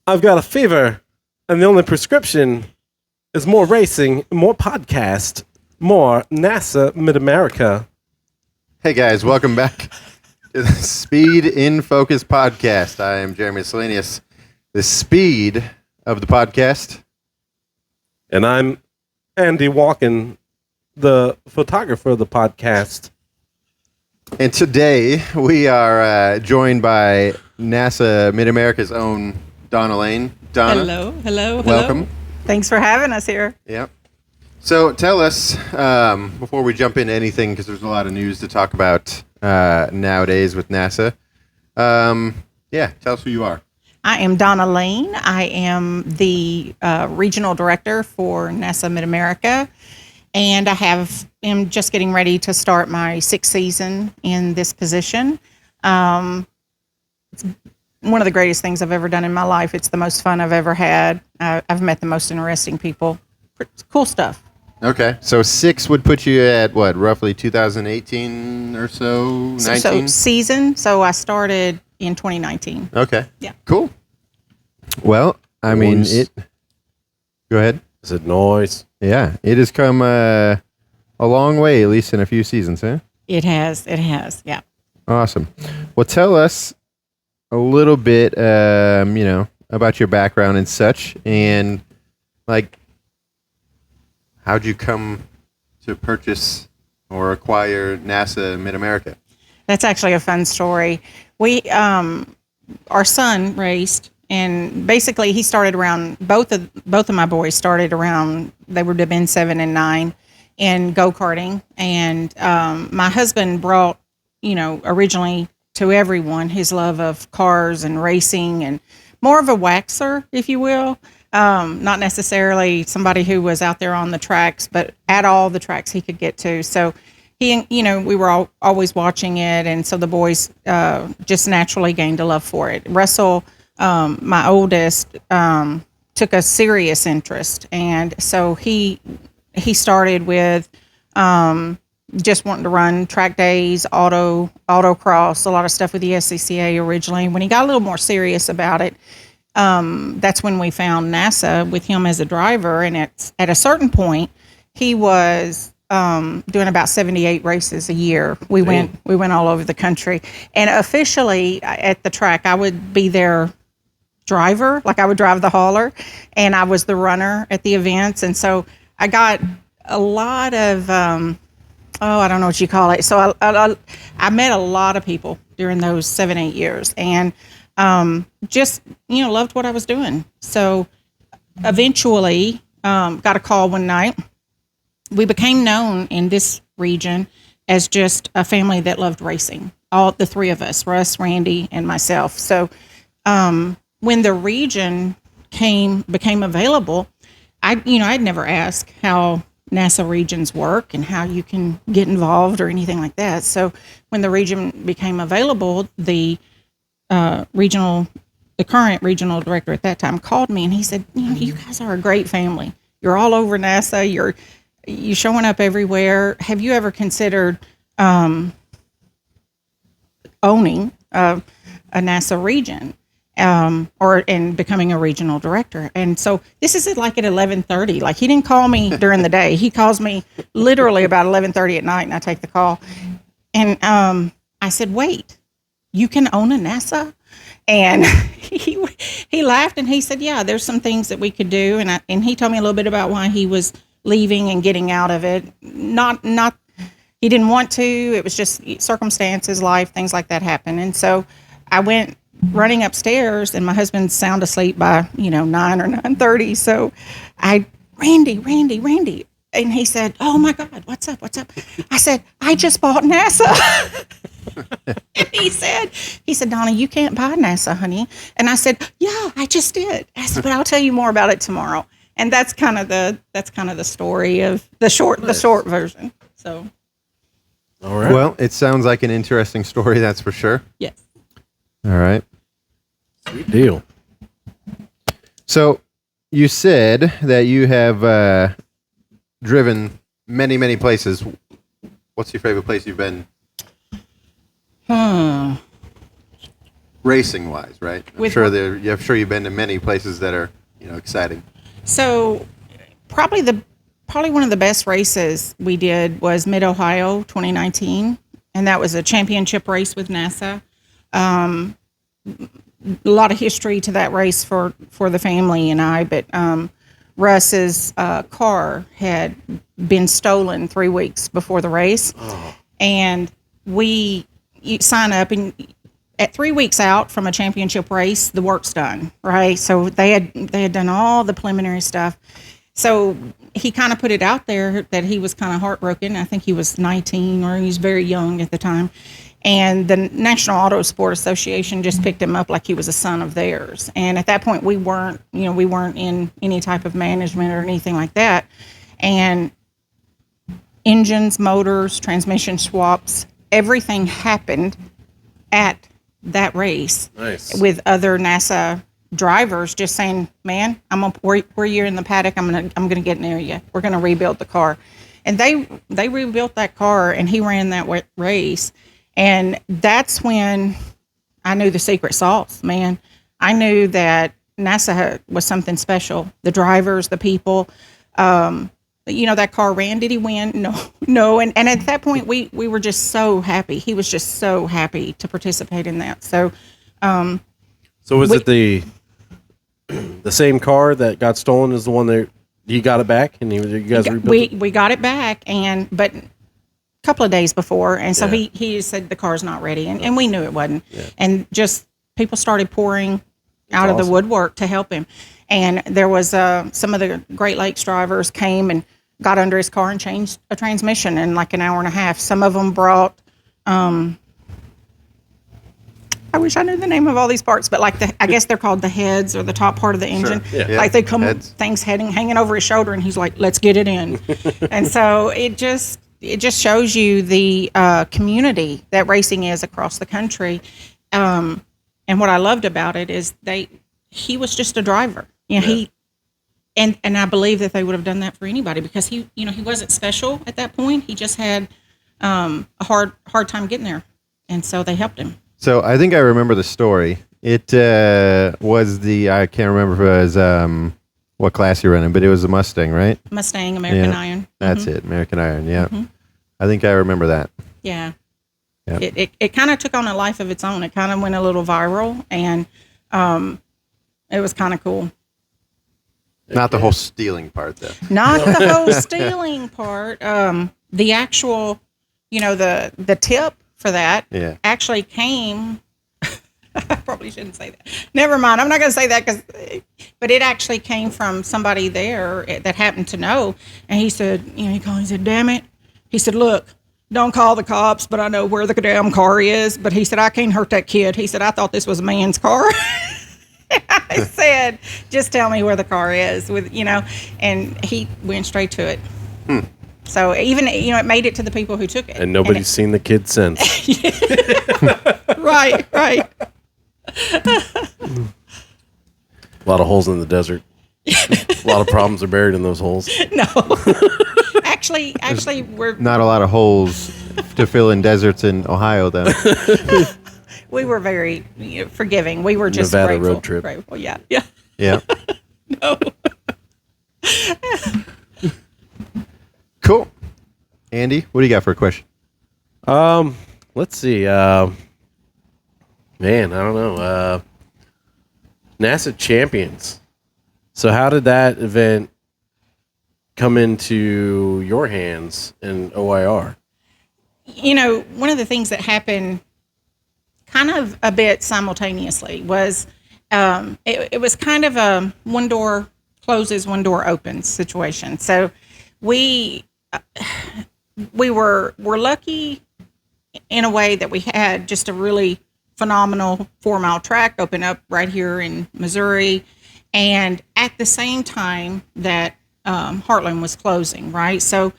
I've got a fever, and the only prescription is more racing, more podcast, more NASA Mid-America. Hey guys, welcome back to the Speed in Focus podcast. I am Jeremy Selenius, the speed of the podcast. And I'm Andy Walken, the photographer of the podcast. And today we are joined by NASA Mid-America's own Donna Lane. Donna. Hello. Welcome. Thanks for having us here. Yep. So tell us, before we jump into anything, because there's a lot of news to talk about nowadays with NASA. Tell us who you are. I am Donna Lane. I am the regional director for NASA Mid-America, and am just getting ready to start my 6th season in this position. It's one of the greatest things I've ever done in my life. It's the most fun I've ever had. I've met the most interesting people. It's cool stuff. Okay, so 6 would put you at what, roughly 2018 or so, 19? So I started in 2019. Okay. Yeah. Cool. Well, I mean, Noise. Go ahead. Is it noise? Yeah, it has come a long way, at least in a few seasons, huh? It has, yeah. Awesome. Well, tell us a little bit, about your background and such, and like, how'd you come to purchase or acquire NASA Mid-America? That's actually a fun story. Our son raced, and basically he started around, both of my boys started around, they would have been 7 and 9 in go-karting. And my husband brought, originally to everyone his love of cars and racing, and more of a waxer, if you will. Not necessarily somebody who was out there on the tracks, but at all the tracks he could get to. So we were always watching it, and so the boys just naturally gained a love for it. Russell, my oldest, took a serious interest, and so he started with just wanting to run track days, autocross, a lot of stuff with the SCCA originally. When he got a little more serious about it, that's when we found NASA with him as a driver. And at a certain point, he was doing about 78 races a year. We went all over the country, and officially at the track, I would be their driver, like I would drive the hauler, and I was the runner at the events. And so I got a lot of I don't know what you call it. So I met a lot of people during those 7-8 years, and just loved what I was doing. So eventually got a call one night. We became known in this region as just a family that loved racing. All the three of us, Russ, Randy, and myself. So when the region became available, I'd never asked how NASA regions work and how you can get involved or anything like that. So when the region became available, the current regional director at that time called me, and he said, you guys are a great family. You're all over NASA. You're showing up everywhere. Have you ever considered owning a NASA region? And becoming a regional director. And so this is like at 11:30. Like, he didn't call me during the day. He calls me literally about 11:30 at night, and I take the call. And I said, wait, you can own a NASA? And he laughed, and he said, yeah, there's some things that we could do. And he told me a little bit about why he was leaving and getting out of it. Not he didn't want to. It was just circumstances, life, things like that happen. And so I went running upstairs, and my husband's sound asleep by 9 or 9:30. So Randy, and he said, oh my God, what's up? I said, I just bought NASA. And he said, Donna, you can't buy NASA, honey. And I said, yeah, I just did. I said, but I'll tell you more about it tomorrow. And that's kind of the story of the short version. So, All right. Well, it sounds like an interesting story, that's for sure. yes. All right. Sweet deal. So you said that you have driven many, many places. What's your favorite place you've been? racing wise, right? I'm With sure what? I'm sure you've been to many places that are exciting. So probably one of the best races we did was Mid Ohio 2019, and that was a championship race with NASA. A lot of history to that race for the family and I, but Russ's car had been stolen 3 weeks before the race, and you sign up, and at 3 weeks out from a championship race, the work's done, right? So they had done all the preliminary stuff. So he kind of put it out there that he was kind of heartbroken. I think he was 19 or he was very young at the time. And the National Auto Sport Association just picked him up like he was a son of theirs. And at that point, we weren't in any type of management or anything like that. And engines, motors, transmission swaps, everything happened at that race. Nice. With other NASA drivers just saying, "Man, where you're in the paddock, I'm gonna get near you. We're gonna rebuild the car," and they rebuilt that car, and he ran that race, and that's when I knew the secret sauce. Man, I knew that NASA was something special. The drivers, the people. That car ran. Did he win? No. And at that point, we were just so happy. He was just so happy to participate in that. So, So was it the same car that got stolen as the one that you got it back and you guys rebuilt it? We got it back, but a couple of days before, and so he said the car's not ready, and we knew it wasn't. Yeah. And just people started pouring out of the woodwork to help him. And there was some of the Great Lakes drivers came and got under his car and changed a transmission in like an hour and a half. Some of them brought, I wish I knew the name of all these parts, but I guess they're called the heads or the top part of the engine. Sure. Yeah. Like they come, Heads. things hanging over his shoulder, and he's like, "Let's get it in." And so it just shows you the community that racing is across the country. And what I loved about it is he was just a driver. He and I believe that they would have done that for anybody because he wasn't special at that point. He just had a hard time getting there, and so they helped him. So I think I remember the story. It was I can't remember if it was what class you're running, but it was a Mustang, right? Mustang, American Iron. That's it, American Iron. Yeah, Mm-hmm. I think I remember that. Yeah. Yep. It kind of took on a life of its own. It kind of went a little viral, and it was kind of cool. Not the whole stealing part, though. Not the whole stealing part. The actual, the tip for that actually came. I probably shouldn't say that. Never mind. I'm not going to say that but it actually came from somebody there that happened to know. And he said, he called. He said, "Damn it." He said, "Look, don't call the cops, but I know where the damn car is." But he said, "I can't hurt that kid." He said, "I thought this was a man's car." I said, "Just tell me where the car is," and he went straight to it. So even, it made it to the people who took it. And nobody's seen the kid since. Right. A lot of holes in the desert. A lot of problems are buried in those holes. No. Actually, we're Not a lot of holes to fill in deserts in Ohio, though. we were very forgiving. We were just Nevada grateful. road trip. Grateful, yeah. Yeah. No. Cool. Andy, what do you got for a question? Let's see. Man, I don't know. NASA champions. So how did that event come into your hands in OIR? One of the things that happened kind of a bit simultaneously was it was kind of a one door closes, one door opens situation. So we were lucky in a way that we had just a really phenomenal 4-mile track open up right here in Missouri, and at the same time that Heartland was closing, right? So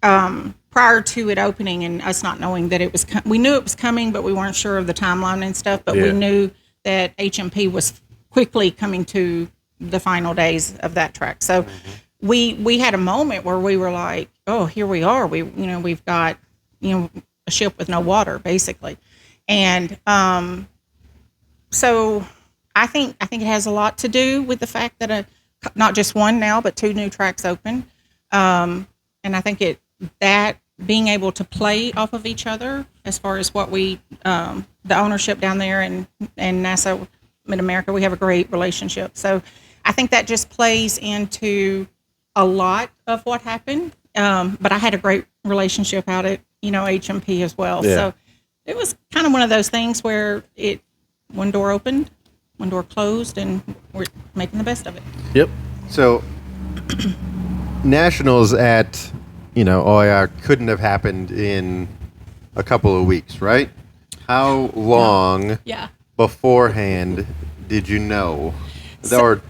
prior to it opening and us not knowing that it was, we knew it was coming, but we weren't sure of the timeline and stuff. But we knew that HMP was quickly coming to the final days of that track. So we had a moment where we were like, oh, here we are. We've got a ship with no water, basically. And So I think it has a lot to do with the fact that not just one now, but 2 new tracks open. And I think that being able to play off of each other as far as what the ownership down there and NASA Mid-America, we have a great relationship. So I think that just plays into a lot of what happened. But I had a great relationship out at, HMP as well. Yeah. So it was kind of one of those things where one door opened, one door closed, and we're making the best of it. Yep. So nationals at, OIR couldn't have happened in a couple of weeks, right? How long Yeah. beforehand did you know?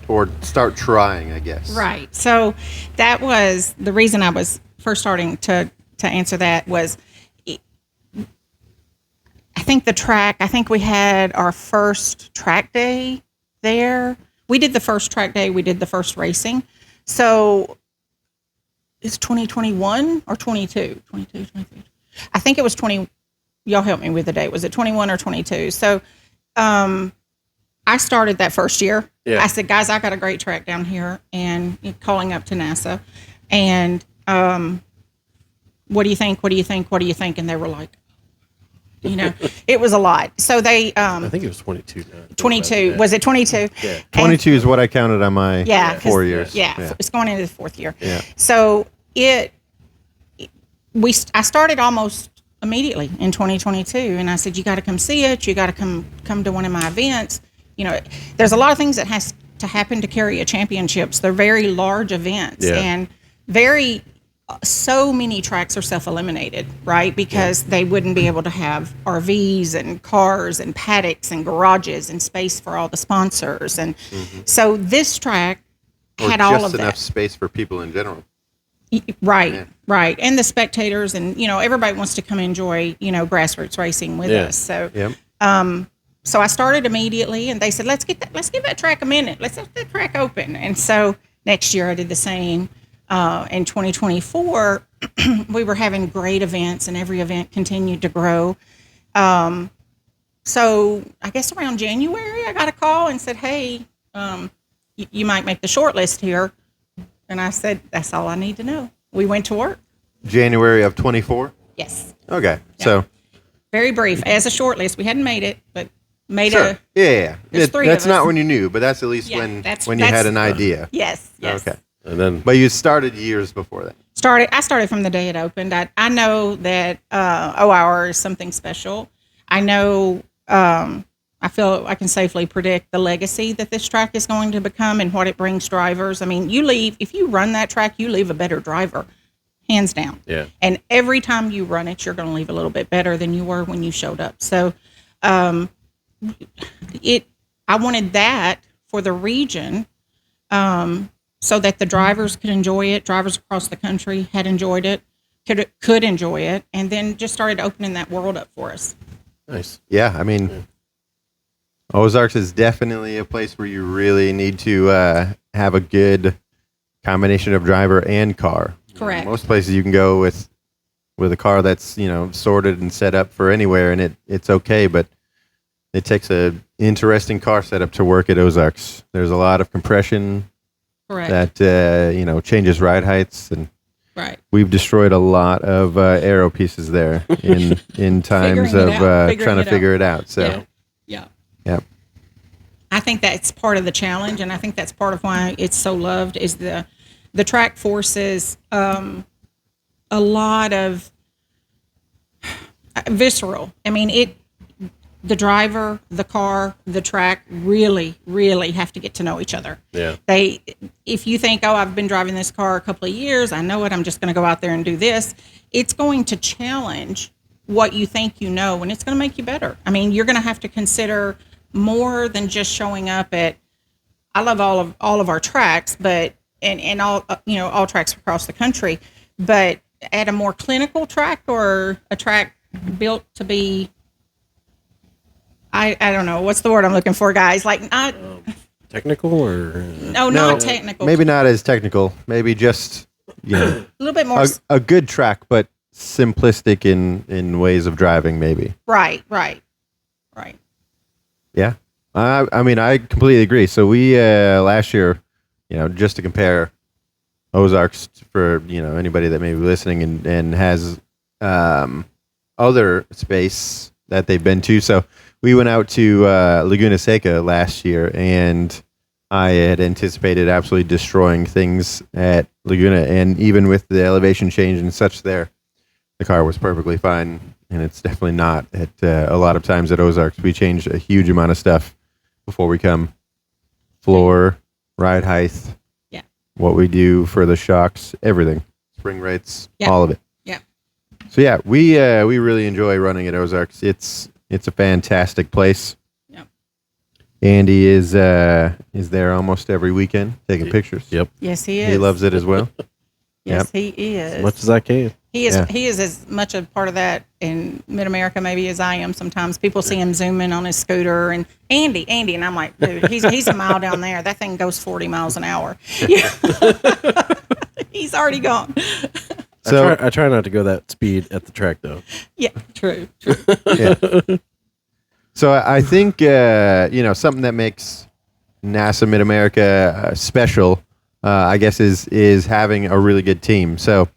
Or start trying, I guess. Right. So that was the reason I was first starting to answer that was I think we had our first track day there. We did the first track day. We did the first racing. So it's 2021 or 22? 22, 23. I think it was 20. Y'all help me with the date. Was it 21 or 22? So I started that first year. Yeah. I said, guys, I got a great track down here, and calling up to NASA. And what do you think? What do you think? What do you think? And they were like, it was a lot. So they, I think it was 22. Now. 22. Yeah. Was it 22? Yeah. 22 is what I counted on my 4 years. Yeah, it's going into the 4th year. Yeah. So I started almost immediately in 2022, and I said, you got to come see it. You got to come to one of my events. There's a lot of things that has to happen to carry a championships. They're very large events, and so many tracks are self-eliminated, right? Because they wouldn't be able to have RVs and cars and paddocks and garages and space for all the sponsors. And so this track had all of that. Just enough space for people in general. Right. And the spectators and, everybody wants to come enjoy, grassroots racing with us. So, so I started immediately, and they said, let's give that track a minute. Let's let the track open. And so next year I did the same. In 2024, we were having great events, and every event continued to grow. So I guess around January, I got a call and said, hey, you might make the short list here. And I said, that's all I need to know. We went to work. January of 24? Yes. Okay. Yeah. So very brief. As a short list, we hadn't made it, but made sure. Yeah. There's 3 that's of us. not when you knew, but that's at least when you had an idea. Yes. Okay. And then, but you started years before that. I started from the day it opened. I know that OIR is something special. I know, I feel I can safely predict the legacy that this track is going to become and what it brings drivers. I mean, if you run that track, you leave a better driver, hands down. Yeah. And every time you run it, you're going to leave a little bit better than you were when you showed up. So, I wanted that for the region, so that the drivers could enjoy it. Drivers across the country had enjoyed it, could enjoy it, and then just started opening that world up for us. nice. Yeah. I mean, Ozarks is definitely a place where you really need to have a good combination of driver and car. Correct. Most places you can go with a car that's sorted and set up for anywhere, and it's okay, but it takes a interesting car setup to work at Ozarks. There's a lot of compression. Correct. That changes ride heights, and we've destroyed a lot of aero pieces there in times of trying to figure it out. So yeah. I think that's part of the challenge, and I think that's part of why it's so loved. Is the track forces a lot of visceral. I mean, the driver, the car, the track really, really have to get to know each other. Yeah. If you think, oh, I've been driving this car a couple of years, I know it, I'm just going to go out there and do this, it's going to challenge what you think you know, and it's going to make you better. I mean, you're going to have to consider more than just showing up at, I love all of our tracks, but, and all, all tracks across the country, but at a more clinical track or a track built to be, I don't know. What's the word I'm looking for, guys? Like not technical or no, not technical. Maybe not as technical. Maybe just a little bit more a good track, but simplistic in ways of driving. Maybe. Right. Yeah. I mean, I completely agree. So we last year, just to compare Ozarks for anybody that may be listening and has other space that they've been to. So we went out to Laguna Seca last year, and I had anticipated absolutely destroying things at Laguna, and even with the elevation change and such there, the car was perfectly fine, and it's definitely not at a lot of times at Ozarks. We changed a huge amount of stuff before we come. Floor, ride height, what we do for the shocks, everything, spring rates, all of it. Yeah. So yeah, we really enjoy running at Ozarks. It's a fantastic place. Yep. Andy is there almost every weekend taking pictures. Yep. Yes, he is. He loves it as well. Yes, he is. As much as I can. He is as much a part of that in Mid-America maybe as I am sometimes. People see him zooming on his scooter and Andy, and I'm like, dude, he's a mile down there. That thing goes 40 miles an hour. Yeah. He's already gone. So I try not to go that speed at the track though. Yeah, true. yeah. So I think something that makes NASA Mid America special, I guess, is having a really good team. So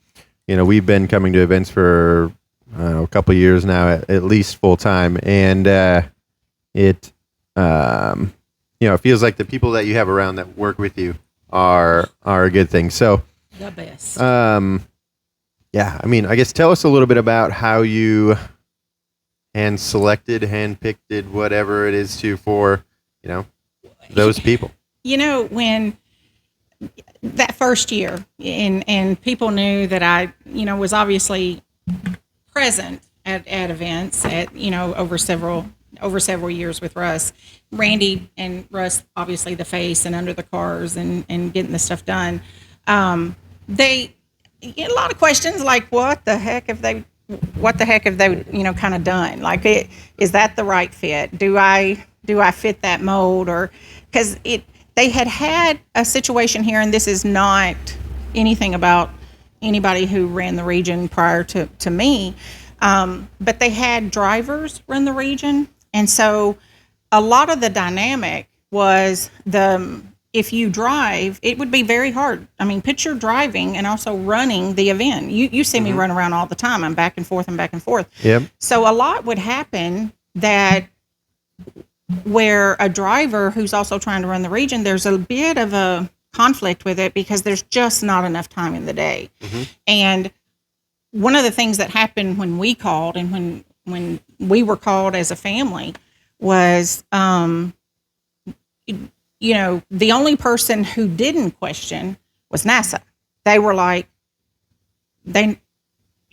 we've been coming to events for a couple of years now, at least full time, and it feels like the people that you have around that work with you are a good thing. So The best. yeah, I mean, I guess tell us a little bit about how you hand-picked, whatever it is for those people. When that first year, and people knew that I, was obviously present at events over several years with Russ, Randy and Russ, obviously the face and under the cars and getting the stuff done. They a lot of questions like, what the heck have they kind of done? Like, is that the right fit? Do I fit that mold? Or because they had a situation here, and this is not anything about anybody who ran the region prior to me, but they had drivers run the region, and so a lot of the dynamic was if you drive, it would be very hard. I mean, picture driving and also running the event. You see me run around all the time. I'm back and forth. Yep. So a lot would happen where a driver who's also trying to run the region, there's a bit of a conflict with it because there's just not enough time in the day. Mm-hmm. And one of the things that happened when we called and when we were called as a family was, the only person who didn't question was NASA. They were like,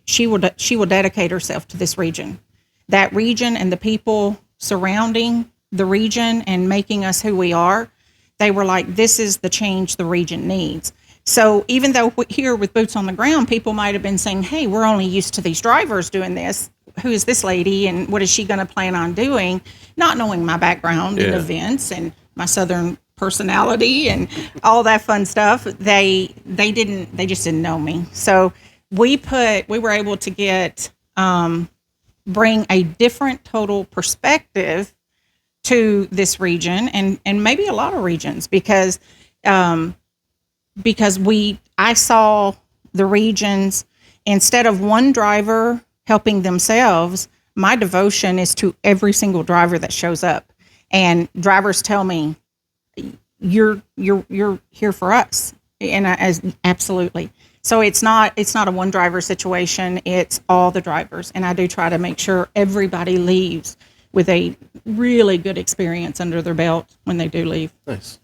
she will dedicate herself to this region. That region and the people surrounding the region and making us who we are, they were like, this is the change the region needs. So even though here with boots on the ground, people might have been saying, hey, we're only used to these drivers doing this. Who is this lady and what is she going to plan on doing? Not knowing my background in events and my Southern personality and all that fun stuff, they just didn't know me. So we were able to bring a different total perspective to this region and maybe a lot of regions because I saw the regions, instead of one driver helping themselves, my devotion is to every single driver that shows up. And drivers tell me, you're here for us. And absolutely. So it's not a one driver situation. It's all the drivers. And I do try to make sure everybody leaves with a really good experience under their belt when they do leave. Nice.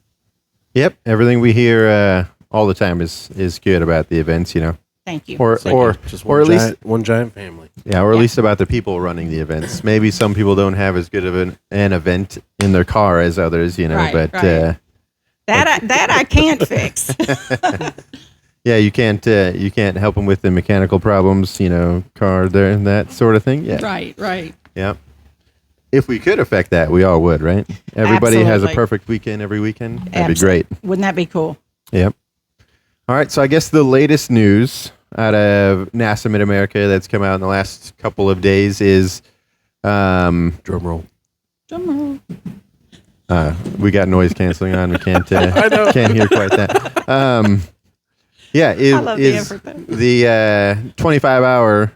Yep. Everything we hear all the time is good about the events, Thank you. Or at least one giant family. Yeah, or at least about the people running the events. Maybe some people don't have as good of an event in their car as others, Right, but right. That I can't fix. yeah, you can't help them with the mechanical problems, car there and that sort of thing. Yeah. Right. Yeah. If we could affect that, we all would, right? Everybody has a Absolutely. perfect weekend every weekend. That'd be great. Wouldn't that be cool? Yep. All right, so I guess the latest news out of NASA Mid America that's come out in the last couple of days is Drum roll. We got noise canceling on. We can't can't hear quite that. Yeah, I love the is effort, though. the 25-hour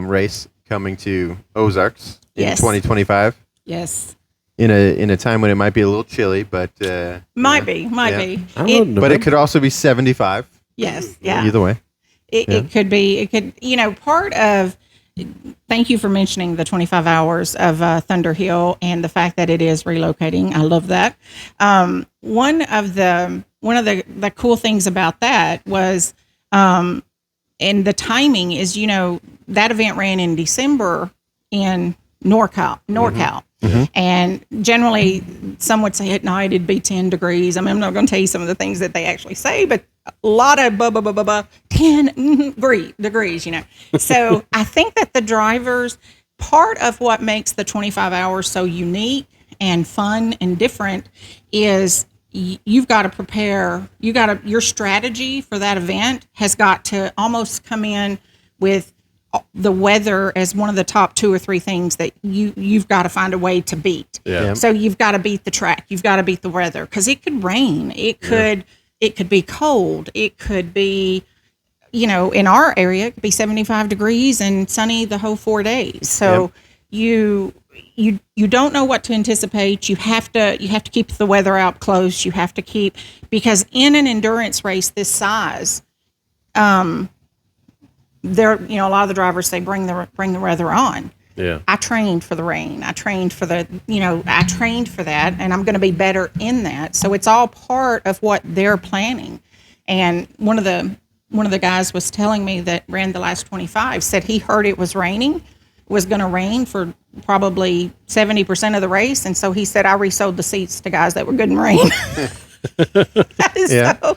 race coming to Ozarks in Yes. 2025 Yes. in a time when it might be a little chilly, but Might be. I don't know, but it could also be 75. Yes. Yeah. Either way. It could be. It could. Part of. Thank you for mentioning the 25 hours of Thunderhill and the fact that it is relocating. I love that. One of the cool things about that was, and the timing is, that event ran in December in NorCal. And generally, some would say at night it'd be 10 degrees. I mean, I'm not going to tell you some of the things that they actually say, but a lot of 10 degrees, So I think that the drivers, part of what makes the 25 hours so unique and fun and different is you've got to prepare. Your strategy for that event has got to almost come in with the weather as one of the top 2 or 3 things that you've got to find a way to beat. Yeah. So you've got to beat the track. You've got to beat the weather because it could rain. It could be cold. It could be, in our area, it could be 75 degrees and sunny the whole 4 days. So you don't know what to anticipate. You have to keep the weather out close. You have to because in an endurance race this size, there, a lot of the drivers say bring the weather on. Yeah. I trained for the rain. I trained for that, and I'm going to be better in that. So it's all part of what they're planning. And one of the guys was telling me that ran the last 25 said he heard it was raining, was going to rain for probably 70% of the race, and so he said I resold the seats to guys that were good in rain. Yeah. So,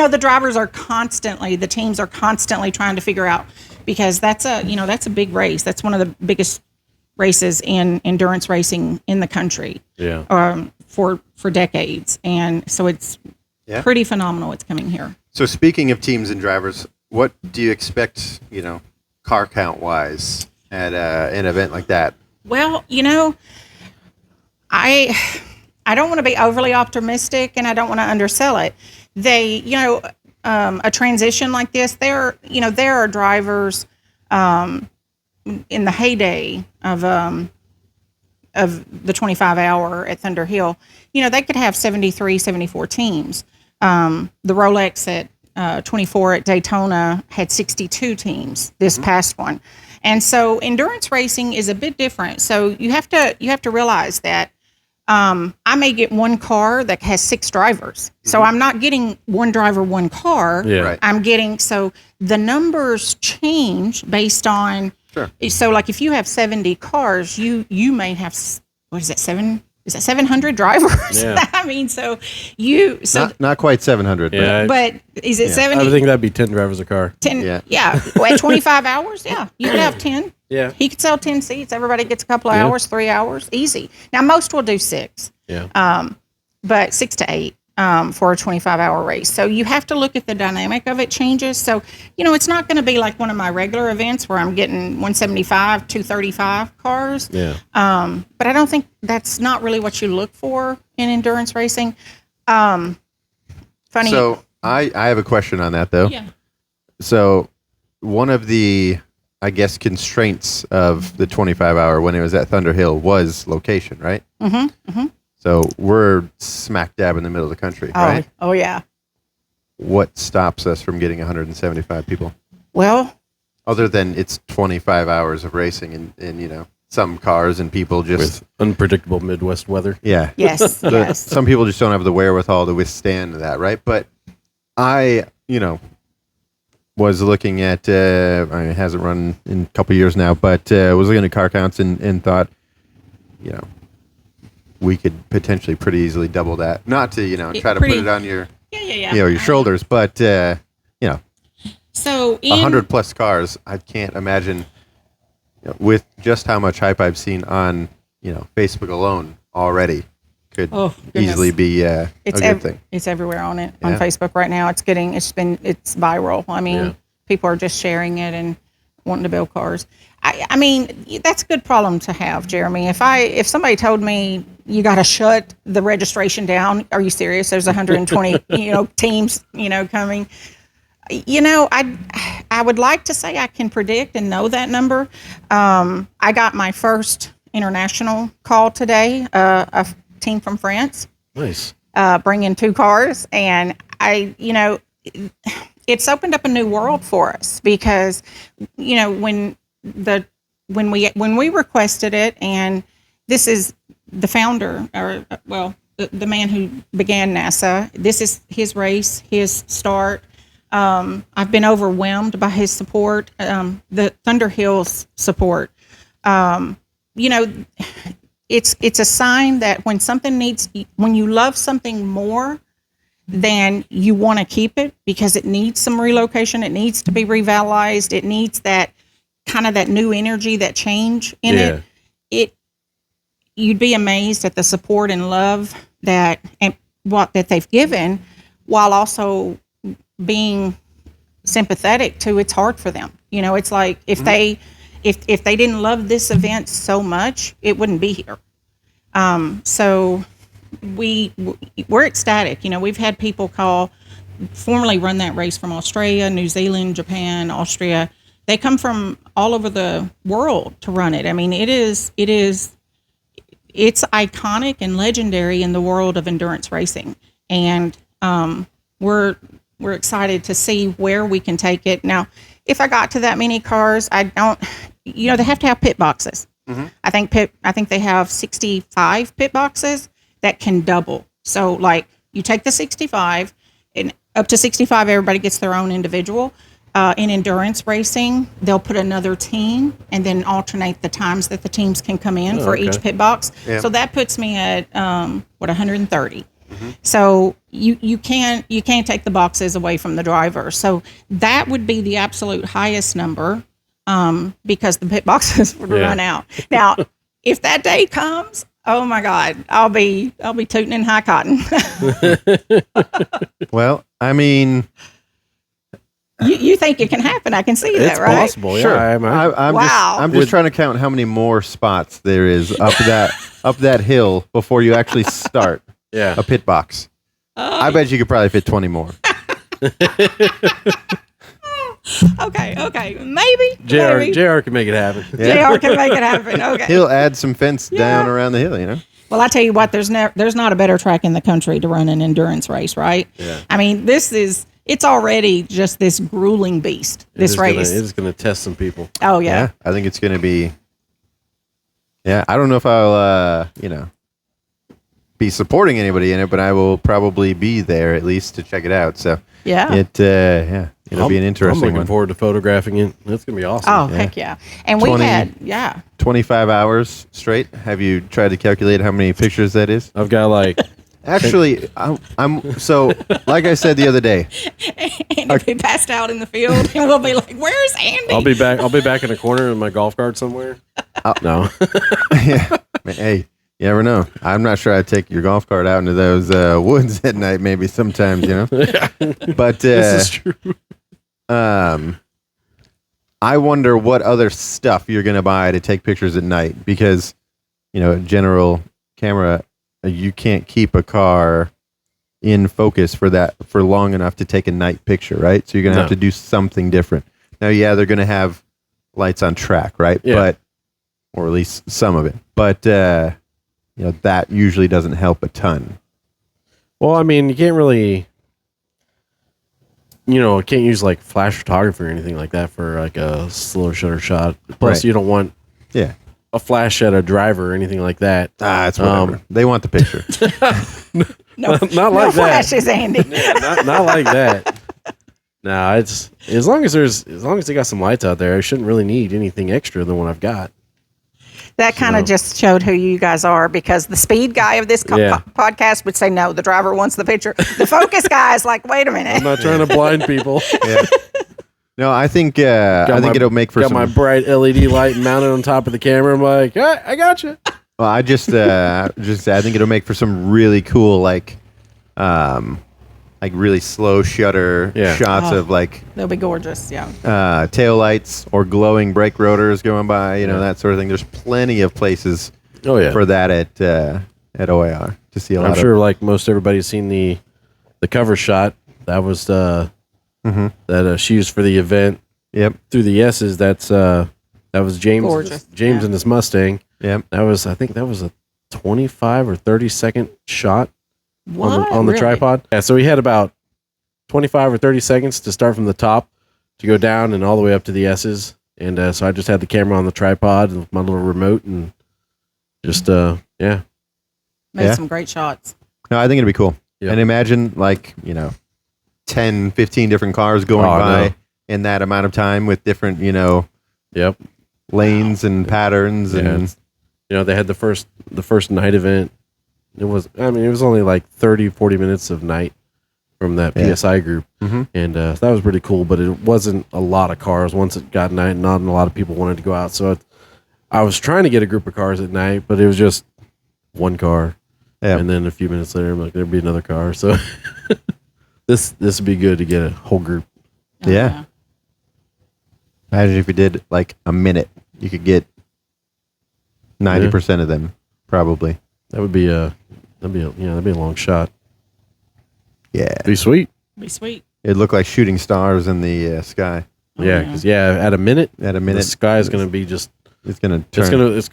the drivers are the teams are constantly trying to figure out, because that's a big race. That's one of the biggest races in endurance racing in the country. Yeah. For decades. And so it's pretty phenomenal what's coming here. So speaking of teams and drivers, what do you expect, car count wise at an event like that? Well, I don't want to be overly optimistic and I don't want to undersell it. A transition like this, there are drivers in the heyday of the 25 hour at Thunderhill, they could have 73, 74 teams. The Rolex at 24 at Daytona had 62 teams this past one. And so endurance racing is a bit different. So you have to realize that I may get one car that has 6 drivers. So I'm not getting one driver, one car. Yeah. Right. I'm getting, so the numbers change based on, so like if you have 70 cars, you may have, 700 drivers? Yeah. I mean, Not quite 700, Yeah. but is it I 70? would think that'd be 10 drivers a car. 10, Yeah. yeah. Well, at 25 hours, you could have 10. Yeah. He could sell 10 seats. Everybody gets a couple of hours, 3 hours, easy. Now, most will do 6. Yeah. But 6 to 8 for a 25-hour race. So you have to look at the dynamic of it changes. So, it's not going to be like one of my regular events where I'm getting 175, 235 cars. Yeah. But I don't think that's not really what you look for in endurance racing. Funny. So I have a question on that, though. Yeah. So one of the, I guess, constraints of the 25-hour when it was at Thunderhill was location, right? Mm-hmm. Mm-hmm. So we're smack dab in the middle of the country, right? Oh, yeah. What stops us from getting 175 people? Well, Other than it's 25 hours of racing and some cars and people just... With unpredictable Midwest weather. Yeah. yes, yes. Some people just don't have the wherewithal to withstand that, right? But I, was looking at, it hasn't run in a couple years now, but was looking at car counts and thought, we could potentially pretty easily double that. Not to, try to put it on your, your shoulders, but, So 100 plus cars, I can't imagine, with just how much hype I've seen on, Facebook alone already, could easily be a good thing. It's everywhere on Facebook right now. It's viral. I mean, people are just sharing it and wanting to build cars. I mean, that's a good problem to have, Jeremy. If somebody told me you got to shut the registration down, are you serious? There's 120, teams, coming. I would like to say I can predict and know that number. I got my first international call today, a team from France. Nice. Bringing 2 cars, and it's opened up a new world for us because, when we requested it, and this is the founder, or the man who began NASA. This is his race, his start. I've been overwhelmed by his support, the Thunderhill's support. It's a sign that when you love something more than you want to keep it because it needs some relocation, it needs to be revitalized, it needs that kind of that new energy, that change in it. You'd be amazed at the support and love that they've given, while also being sympathetic to it's hard for them. It's like if they didn't love this event so much, it wouldn't be here. So we're ecstatic. We've had people formerly run that race from Australia, New Zealand, Japan, Austria. They come from all over the world to run it. I mean, it's iconic and legendary in the world of endurance racing. And, we're excited to see where we can take it. Now, if I got to that many cars, they have to have pit boxes. Mm-hmm. I think they have 65 pit boxes that can double. So like you take the 65 and up to 65, everybody gets their own individual. In endurance racing, they'll put another team and then alternate the times that the teams can come in for each pit box. Yeah. So that puts me at 130. Mm-hmm. So you can't take the boxes away from the driver. So that would be the absolute highest number, because the pit boxes would run out. Now, if that day comes, oh my God, I'll be tooting in high cotton. Well, I mean, you think it can happen? I can see that, right? It's possible. Sure. Yeah, I'm just trying to count how many more spots there is up that hill before you actually start. Yeah. A pit box. I bet you could probably fit 20 more. Okay. Maybe. JR can make it happen. Yeah. JR can make it happen. Okay. He'll add some fence down around the hill, Well, I tell you what, there's not a better track in the country to run an endurance race, right? Yeah. I mean, it's already just this grueling beast, this race. It is going to test some people. Oh, yeah. I think it's going to be, I don't know if I'll, be supporting anybody in it, but I will probably be there at least to check it out. So it'll be an interesting I'm looking forward to photographing it. That's gonna be awesome. Oh, heck yeah. And we had 25 hours straight. Have you tried to calculate how many pictures that is? I've got like actually I'm so like I said the other day, and he'll be passed out in the field and we'll be like, where's Andy? I'll be back in a corner in my golf cart somewhere. No. Yeah. Hey, you never know. I'm not sure I'd take your golf cart out into those woods at night, maybe sometimes, But this is true. I wonder what other stuff you're going to buy to take pictures at night because, general camera, you can't keep a car in focus for long enough to take a night picture, right? So you're going to have to do something different. Now, they're going to have lights on track, right? Yeah. Or at least some of it. But, that usually doesn't help a ton. Well, I mean, you can't really, can't use like flash photography or anything like that for like a slow shutter shot. Plus, you don't want a flash at a driver or anything like that. It's whatever. They want the picture. not like that. Flashes, Andy. Yeah, not like that. No, it's as long as they got some lights out there, I shouldn't really need anything extra than what I've got. That kind of just showed who you guys are because the speed guy of this podcast would say, no, the driver wants the picture. The focus guy is like, wait a minute. I'm not trying to blind people. Yeah. No, I think it'll make for some... Got my bright LED light mounted on top of the camera. I'm like, I got you. Well, I just I think it'll make for some really cool, like, like really slow shutter shots of like They'll be gorgeous. Yeah. tail lights or glowing brake rotors going by, you know, that sort of thing. There's plenty of places for that at OIR to see a lot I'm sure like most everybody's seen the cover shot. That was that she used for the event. Yep. Through the S's, that was James. Gorgeous. James and his Mustang. Yep. I think that was a 25 or 30-second shot on the Really? tripod. Yeah, so he had about 25 or 30 seconds to start from the top to go down and all the way up to the S's. And so I just had the camera on the tripod with my little remote and just Made some great shots. No, I think it'd be cool. Yeah. And imagine like, you know, 10, 15 different cars going by in that amount of time with different, you know, lanes and patterns. And you know, they had the first night event. It was only like 30, 40 minutes of night from that PSI group. And that was pretty cool, but it wasn't a lot of cars. Once it got night, not a lot of people wanted to go out. So I was trying to get a group of cars at night, but it was just one car. Yeah. And then a few minutes later, I'm like, there'd be another car. So this would be good to get a whole group. Yeah. Imagine if you did like a minute, you could get 90% of them, probably. That'd be a long shot. Yeah. Be sweet. Be sweet. It'd look like shooting stars in the sky. Yeah, because at a minute, the sky is going to be just. It's going to turn.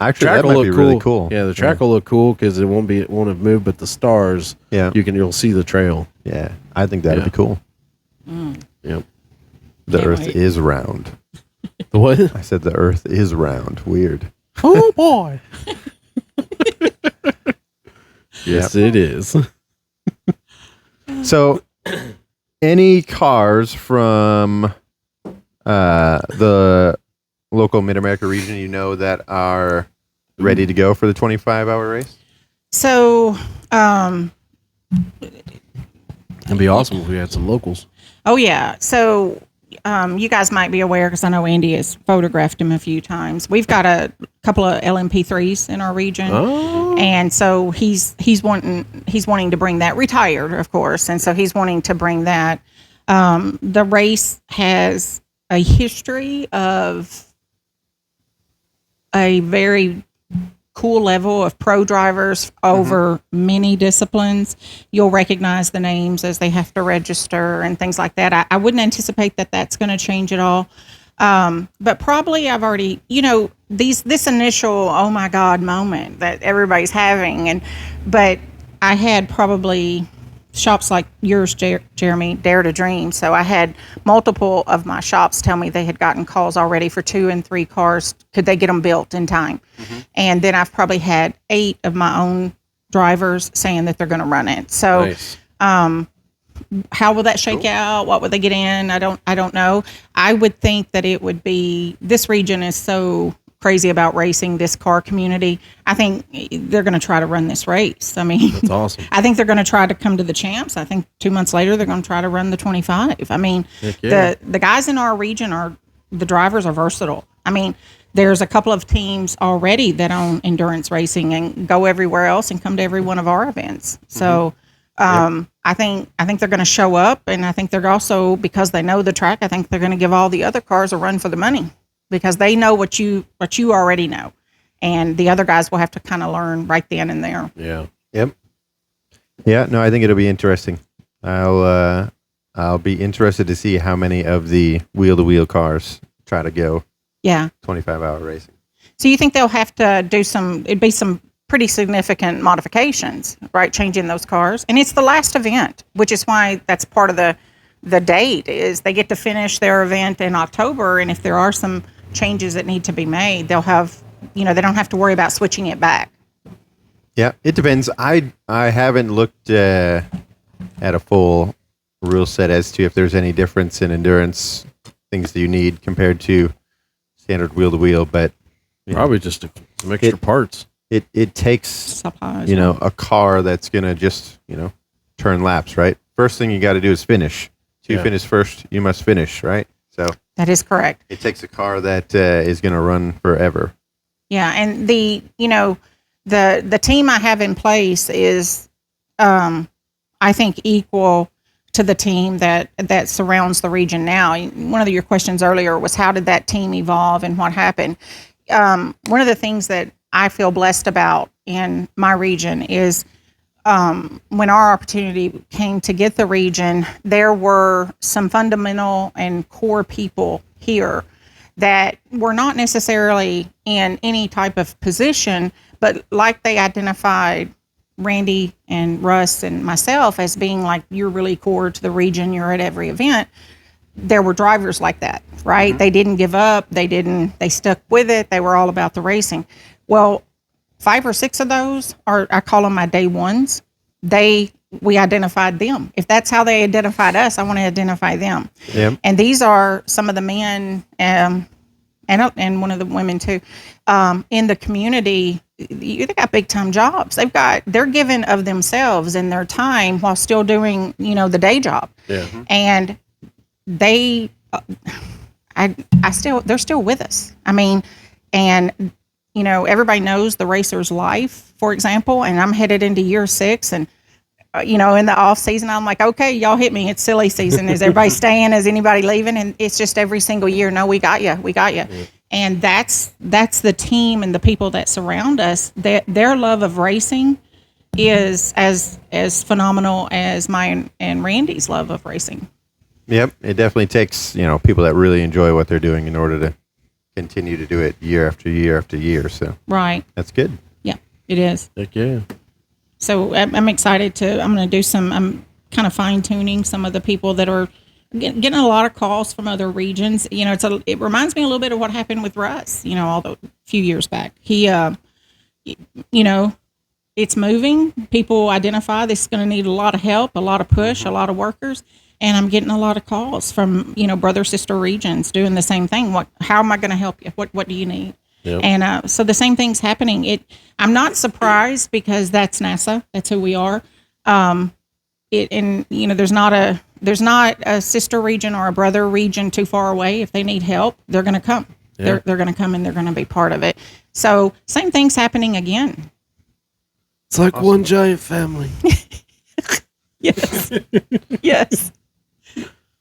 Actually, that might be really cool. Yeah, the track will look cool because it won't have moved, but the stars, you'll see the trail. Yeah, I think that'd be cool. Yep. The Earth is round. The what? I said the Earth is round. Weird. Oh boy. Yes, it is. So, any cars from the local Mid-America region you know that are ready to go for the 25-hour race? So, it'd be awesome if we had some locals. oh yeah. So, you guys might be aware because I know Andy has photographed him a few times. We've got a couple of LMP3s in our region, and so he's wanting to bring that, retired, of course, and so he's wanting to bring that. The race has a history of a very cool level of pro drivers over many disciplines. You'll recognize the names as they have to register and things like that. I wouldn't anticipate that that's going to change at all. But probably I've already, this initial, oh my God moment that everybody's having. But I had probably shops like yours, Jeremy, Dare to Dream. So I had multiple of my shops tell me they had gotten calls already for 2 and 3 cars. Could they get them built in time? And then I've probably had 8 of my own drivers saying that they're going to run it. So, Nice. How will that shake out? What would they get in? I don't know. I would think that it would be, this region is so crazy about racing, this car community. I think they're going to try to run this race. I mean, That's awesome. I think they're going to try to come to the champs. I think 2 months later, they're going to try to run the 25. I mean, the guys in our region the drivers are versatile. I mean, there's a couple of teams already that own endurance racing and go everywhere else and come to every one of our events. So, I think they're going to show up, and I think they're also, because they know the track, I think they're going to give all the other cars a run for the money because they know what you already know, and the other guys will have to kind of learn right then and there. Yeah. Yep. Yeah. No, I think it'll be interesting. I'll be interested to see how many of the wheel-to-wheel cars try to go. Yeah. 25-hour racing. So you think they'll have to do it'd be some pretty significant modifications, right? Changing those cars. And it's the last event, which is why that's part of the date is they get to finish their event in October. And if there are some changes that need to be made, they'll have, they don't have to worry about switching it back. Yeah, it depends. I haven't looked at a full rule set as to if there's any difference in endurance things that you need compared to standard wheel-to-wheel, but Probably just some extra parts. It takes Supplies, a car that's gonna just turn laps, right? First thing you got to do is finish. To finish first, you must finish, right? So that is correct. it takes a car that is gonna run forever. Yeah, and the team I have in place is, I think, equal to the team that surrounds the region now. One of your questions earlier was how did that team evolve and what happened. One of the things that I feel blessed about in my region is when our opportunity came to get the region, there were some fundamental and core people here that were not necessarily in any type of position, but like they identified Randy and Russ and myself as being like, you're really core to the region, you're at every event. There were drivers like that, right? They didn't give up. They stuck with it. They were all about the racing. Well, 5 or 6 of those I call them my day ones. We identified them. If that's how they identified us, I want to identify them. Yep. And these are some of the men, and one of the women too, in the community. They got big time jobs. They're giving of themselves and their time while still doing, the day job. Yeah. And they're still with us. I mean, and everybody knows the racer's life, for example, and I'm headed into year 6 and, in the off season, I'm like, okay, y'all hit me. It's silly season. Is everybody staying? Is anybody leaving? And it's just every single year. No, we got you. We got you. Yeah. And that's the team and the people that surround us. Their love of racing is as phenomenal as mine and Randy's love of racing. Yep. It definitely takes, people that really enjoy what they're doing in order to continue to do it year after year after year. So right. That's good. Yeah, it is. Heck yeah. So I'm excited I'm going to do I'm kind of fine tuning some of the people that are getting a lot of calls from other regions. It reminds me a little bit of what happened with Russ, a few years back. He, it's moving. People identify this is going to need a lot of help, a lot of push, a lot of workers. And I'm getting a lot of calls from, brother, sister regions doing the same thing. How am I going to help you? What do you need? Yep. And so the same thing's happening. I'm not surprised because that's NASA. That's who we are. There's not a sister region or a brother region too far away. If they need help, they're going to come. Yeah. They're going to come and they're going to be part of it. So same thing's happening again. It's like one giant family. Yes. Yes.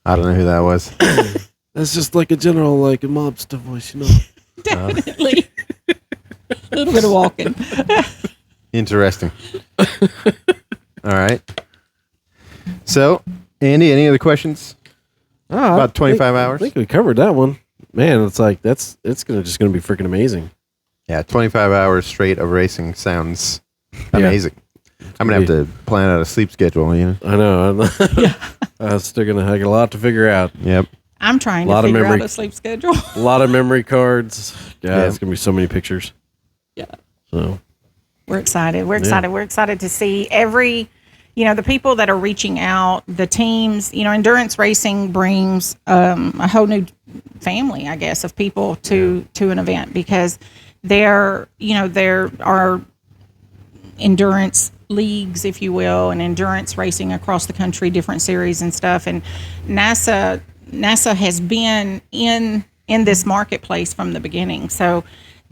I don't know who that was. That's just like a general, like a mobster voice, Definitely. A little bit of walking. Interesting. All right. So, Andy, any other questions? About 25 hours? I think we covered that one. Man, it's like it's going to be freaking amazing. Yeah, 25 hours straight of racing sounds amazing. I'm going to have to plan out a sleep schedule, I know. Yeah. I'm still going to have a lot to figure out. Yep. I'm trying to figure out a sleep schedule. A lot of memory cards. Yeah, it's going to be so many pictures. Yeah. So we're excited. We're excited. We're excited to see the people that are reaching out, the teams. Endurance racing brings a whole new family, I guess, of people to an event because there are endurance leagues, if you will, and endurance racing across the country, different series and stuff. And NASA has been in this marketplace from the beginning. So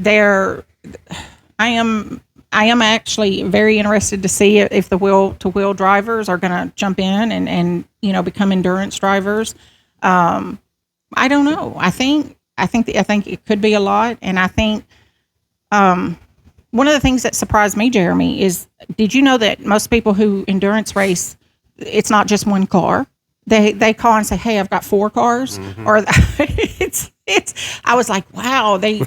I am actually very interested to see if the wheel-to-wheel drivers are going to jump in and become endurance drivers. I don't know. I think it could be a lot, and I think one of the things that surprised me, Jeremy, is did you know that most people who endurance race, it's not just one car. They call and say, "Hey, I've got 4 cars," or it's. I was like, "Wow!" They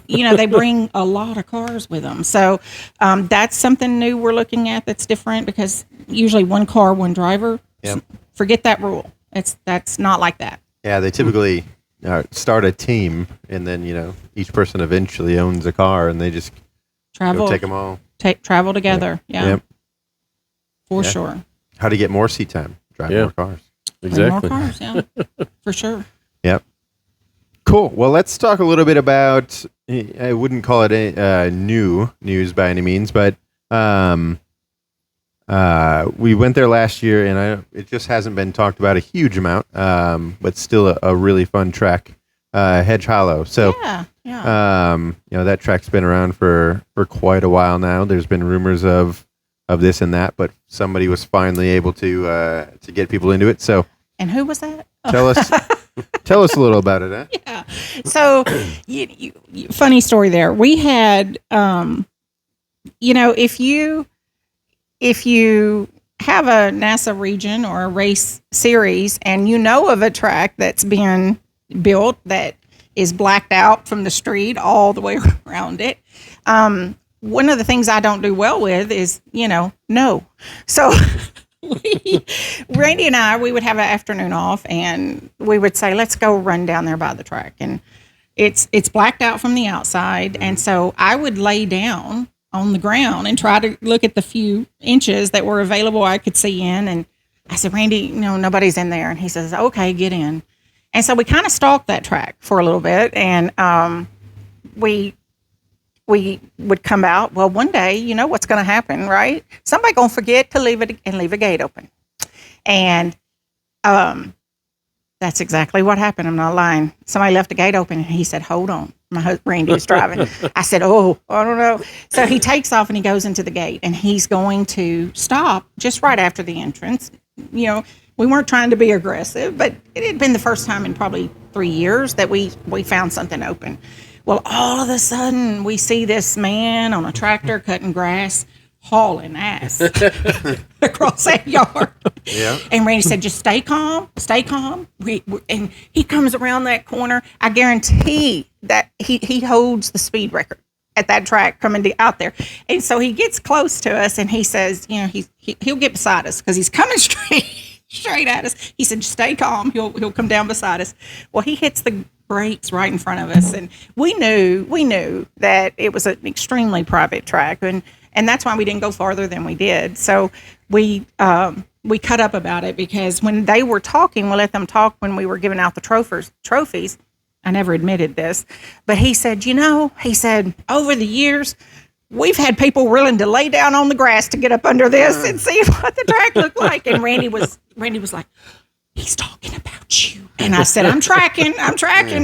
bring a lot of cars with them. So that's something new we're looking at. That's different because usually one car, one driver. Yep. Forget that rule. That's not like that. Yeah, they typically start a team, and then each person eventually owns a car, and they just go take them all. Travel together. Yep. Yeah. For sure. How to get more seat time? Drive more cars. Exactly. More cars, yeah, for sure. Yep. Cool. Well, let's talk a little bit about. I wouldn't call it new news by any means, but we went there last year, and it just hasn't been talked about a huge amount, but still a really fun track, Hedge Hollow. So, that track's been around for quite a while now. There's been rumors of this and that, but somebody was finally able to get people into it. So And who was that? Tell us a little about it, huh? Yeah. So, funny story there. We had, if you have a NASA region or a race series and you know of a track that's been built that is blacked out from the street all the way around it, one of the things I don't do well with is, no. So Randy and I, we would have an afternoon off and we would say, let's go run down there by the track. And it's blacked out from the outside. And so I would lay down on the ground and try to look at the few inches that were available I could see in. And I said, Randy, nobody's in there. And he says, okay, get in. And so we kind of stalked that track for a little bit. And we would come out. Well, one day, you know what's going to happen, right? Somebody going to forget to leave a gate open. And that's exactly what happened. I'm not lying. Somebody left the gate open and he said, hold on. My husband, Randy, was driving. I said, oh, I don't know. So he takes off and he goes into the gate and he's going to stop just right after the entrance. We weren't trying to be aggressive, but it had been the first time in probably 3 years that we found something open. Well, all of a sudden, we see this man on a tractor cutting grass, hauling ass across that yard. Yeah. And Randy said, just stay calm, stay calm. And he comes around that corner. I guarantee that he holds the speed record at that track coming out there. And so he gets close to us and he says, he'll get beside us because he's coming straight at us. He said, just stay calm. He'll come down beside us. Well, he hits the brakes right in front of us, and we knew that it was an extremely private track, and that's why we didn't go farther than we did. So we cut up about it because when they were talking, we let them talk when we were giving out the trophies. I never admitted this, but he said, over the years, we've had people willing to lay down on the grass to get up under this and see what the track looked like. And Randy was like, he's talking about you. And I said, I'm tracking,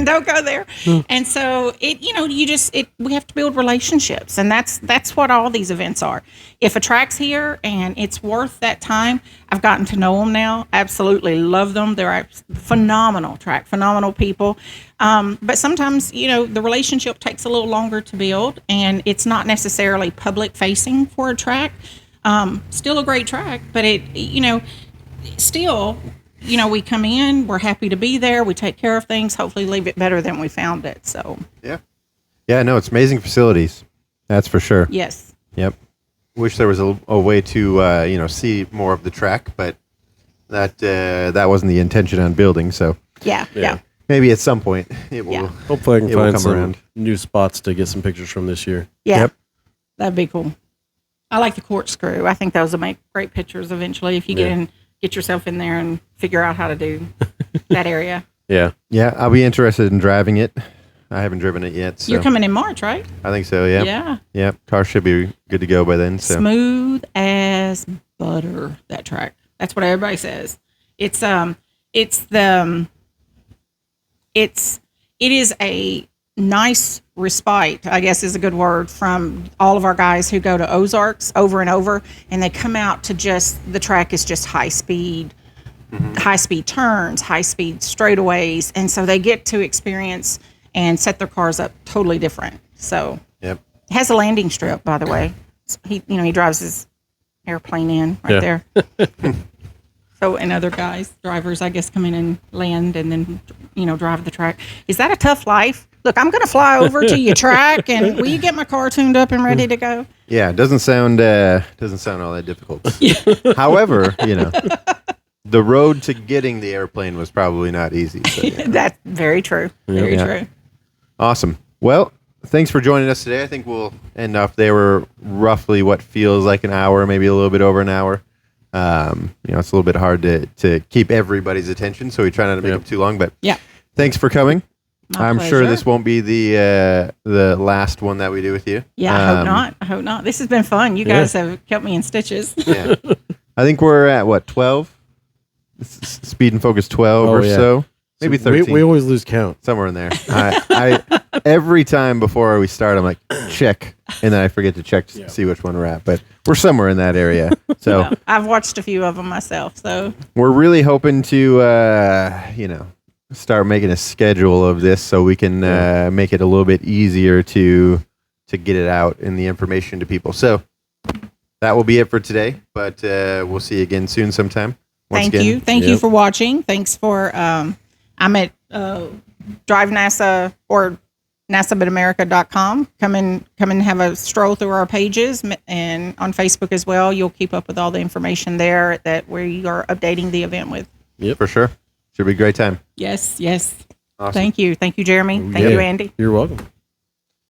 don't go there. And so we have to build relationships. And that's what all these events are. If a track's here and it's worth that time, I've gotten to know them now. Absolutely love them. They're a phenomenal track, phenomenal people. But sometimes, the relationship takes a little longer to build and it's not necessarily public facing for a track. Still a great track, but we come in, we're happy to be there, we take care of things, hopefully leave it better than we found it. So yeah, no, it's amazing facilities, that's for sure. Yes. Yep. Wish there was a way to see more of the track, but that wasn't the intention on building. So yeah. Maybe at some point it will. Yeah. Hopefully I can it will find come some around. new spots to get some pictures from this year. Yeah. Yep. That'd be cool. I like the corkscrew. I think those will make great pictures eventually if you get yourself in there and figure out how to do that area. Yeah. Yeah, I'll be interested in driving it. I haven't driven it yet. So You're coming in March, right? I think so, yeah. Yeah. Yeah, car should be good to go by then. So Smooth as butter, that track. That's what everybody says. It is a nice respite, I guess is a good word, from all of our guys who go to Ozarks over and over, and they come out to the track is just high speed turns, high speed straightaways, and so they get to experience and set their cars up totally different. So yep. it has a landing strip, by the way. He drives his airplane in right there. So, and other drivers, I guess, come in and land and then, drive the track. Is that a tough life? Look, I'm going to fly over to your track, and will you get my car tuned up and ready to go? Yeah, it doesn't sound all that difficult. However, the road to getting the airplane was probably not easy. So, That's very true. Very true. Awesome. Well, thanks for joining us today. I think we'll end off there. We're roughly what feels like an hour, maybe a little bit over an hour. It's a little bit hard to keep everybody's attention, so we try not to make them too long. But thanks for coming. I'm sure this won't be the last one that we do with you. Yeah, I hope not. This has been fun. You guys have kept me in stitches. Yeah. I think we're at what, 12? Speed and Focus 12 so. Maybe 13. We always lose count. Somewhere in there. I every time before we start, I'm like, check. And then I forget to check to see which one we're at. But we're somewhere in that area. So I've watched a few of them myself. So we're really hoping to, start making a schedule of this so we can make it a little bit easier to get it out and the information to people. So that will be it for today. But we'll see you again soon sometime. Thank you for watching. Thanks for I'm at Drive NASA or NASAButAmerica.com. Come and have a stroll through our pages and on Facebook as well. You'll keep up with all the information there that we are updating the event with. Yep, for sure. Should be a great time. Yes. Awesome. Thank you, Jeremy. Thank you, Andy. You're welcome.